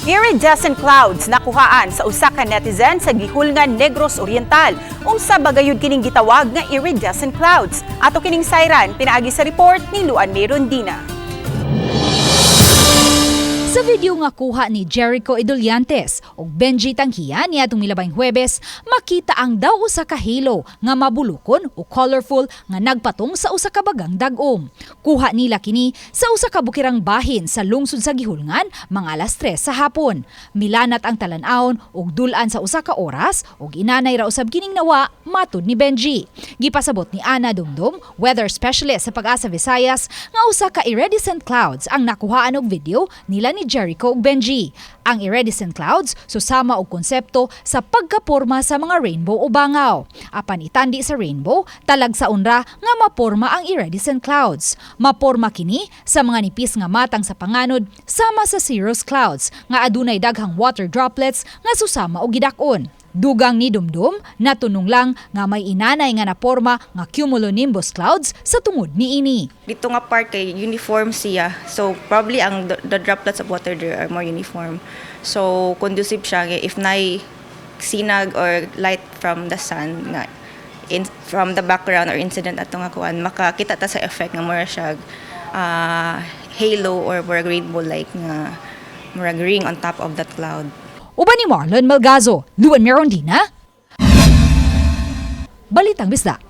Iridescent Clouds nakuhaan sa usa ka netizen sa Guihulngan, Negros Oriental. Unsa bagayud kining gitawag nga Iridescent Clouds? Ato kining sayran pinaagi sa report ni Luan Merondina. Sa video nga kuha ni Jericho Idoliantes ug Benji Tanghiya niadtong milabay Huwebes, makita ang daw usa ka halo nga mabulokon o colorful nga nagpatong sa usa ka baga'ng dag-um. Kuha nila kini sa usa ka bukirang bahin sa lungsod sa Guihulngan mga alas 3 sa hapon. Milanat ang talan-awon ug dulan sa usa ka oras ug inanay ra usab kining nawa matud ni Benji. Gipasabot ni Ana Dumdum, weather specialist sa PAGASA Visayas, nga usa ka iridescent clouds ang nakuhaan og video nila ni Jericho ug Benji. Ang iridescent clouds susama og konsepto sa pagkaporma sa mga rainbow o bangaw. Apan itandi sa rainbow, talag sa unra nga maporma ang iridescent clouds. Maporma kini sa mga nipis nga matang sa panganod sama sa cirrus clouds nga adunay daghang water droplets nga susama og gidak-on. Dugang ni Dumdum, natunong lang nga may inanay nga naporma nga cumulonimbus clouds sa tungod ni ini. Dito nga part kay uniform siya. So probably ang the droplets of water there are more uniform. So conducive siya if nay sinag or light from the sun nga from the background or incident ato nga kuan makakita ta sa effect nga mura siya halo or mura'g rainbow like nga mura'g ring on top of that cloud. Uban ni Marlon Malgazo, Luan Merondina, Balitang Bisdak.